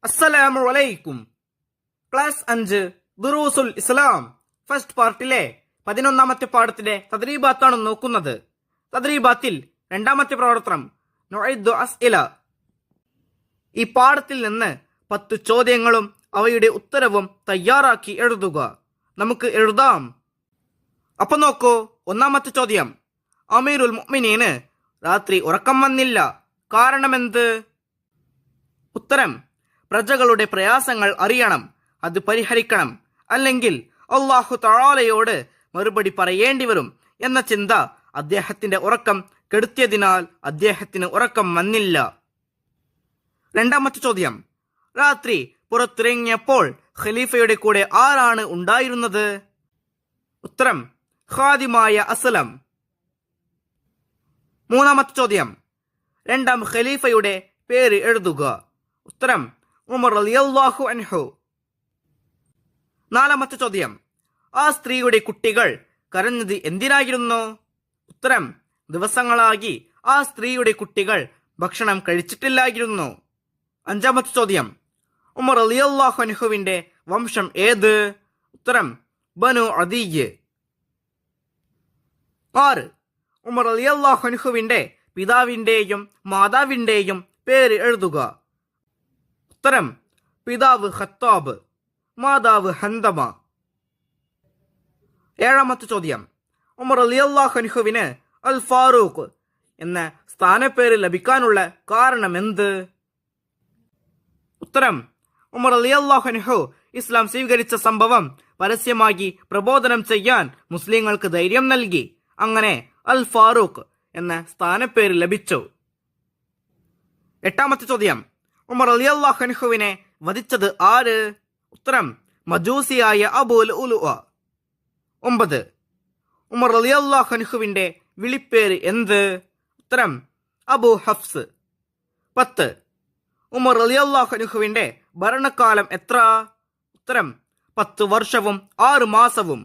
അസ്സലാമു അലൈക്കും. ക്ലാസ് 5 ദുറൂസുൽ ഇസ്ലാം ഫസ്റ്റ് പാർട്ടിലെ 11ാമത്തെ പാഠത്തിന്റെ തദ്രീബാത്താണ് നോക്കുന്നത്. തദ്രീബാത്തിൽ 2ാമത്തെ പ്രവർത്തനം നുഇദ്ദു അസ്ഇല. ഈ പാഠത്തിൽ നിന്ന് 10 ചോദ്യങ്ങളും അവയുടെ ഉത്തരവും തയ്യാറാക്കി എഴുതുക. നമുക്ക് എഴുതാം. അപ്പൊ നോക്കൂ. 1ാമത്തെ ചോദ്യം. അമീറുൽ മുഅ്മിനീന് രാത്രി ഉറക്കം വന്നില്ല, കാരണമെന്ത്? ഉത്തരം: പ്രജകളുടെ പ്രയാസങ്ങൾ അറിയണം, അത് പരിഹരിക്കണം, അല്ലെങ്കിൽ അല്ലാഹു തആലയോട് മറുപടി പറയേണ്ടി വരും എന്ന ചിന്ത അദ്ദേഹത്തിന്റെ ഉറക്കം കെടുത്തിയതിനാൽ അദ്ദേഹത്തിന് ഉറക്കം വന്നില്ല. 2ാമത്തെ ചോദ്യം. രാത്രി പുറത്തിറങ്ങിയപ്പോൾ ഖലീഫയുടെ കൂടെ ആരാണ് ഉണ്ടായിരുന്നത്? ഉത്തരം: ഖാദിമായ അസ്ലം. 3ാമത്തെ ചോദ്യം. 2ാം ഖലീഫയുടെ പേര് എഴുതുക. ഉത്തരം: ഉമർ റളിയല്ലാഹു അൻഹു. 4ാമത്തെ ചോദ്യം. ആ സ്ത്രീയുടെ കുട്ടികൾ കരഞ്ഞത് എന്തിനായിരുന്നു? ഉത്തരം: ദിവസങ്ങളായി ആ സ്ത്രീയുടെ കുട്ടികൾ ഭക്ഷണം കഴിച്ചിട്ടില്ലായിരുന്നു. 5ാമത്തെ ചോദ്യം. ഉമർ റളിയല്ലാഹു അൻഹുവിന്റെ വംശം ഏത്? ഉത്തരം: ബനു അദിയ്. 6. ഉമർ റളിയല്ലാഹു അൻഹുവിന്റെ പിതാവിന്റെയും മാതാവിന്റെയും പേര് എഴുതുക. ഉത്തരം: പിതാവ് ഖത്താബ്, മാതാവ് ഹന്തമ. 7ാമത്തെ ചോദ്യം. ഉമർ റളിയല്ലാഹു അൻഹുവിന് അൽ ഫാറൂഖ് എന്ന സ്ഥാനപ്പേര് ലഭിക്കാനുള്ള കാരണമെന്ത്? ഉത്തരം: ഉമർ റളിയല്ലാഹു അൻഹു ഇസ്ലാം സ്വീകരിച്ച സംഭവം പരസ്യമായി പ്രബോധനം ചെയ്യാൻ മുസ്ലിങ്ങൾക്ക് ധൈര്യം നൽകി. അങ്ങനെ അൽ ഫാറൂഖ് എന്ന സ്ഥാനപ്പേര് ലഭിച്ചു. 8ാമത്തെ ചോദ്യം. ഉമർ റളിയല്ലാഹു അൻഹുവിനെ വധിച്ചത് ആര്? ഉത്തരം: മജൂസിയായ അബൂ ലുഅ്ലുഅ. 9. ഉമർ റളിയല്ലാഹു അൻഹുവിന്റെ വിളിപ്പേര് എന്ത്? ഉത്തരം: അബൂ ഹഫ്സ്. 10. ഉമർ റളിയല്ലാഹു അൻഹുവിന്റെ ഭരണകാലം എത്ര? ഉത്തരം: 10 വർഷവും 6 മാസവും.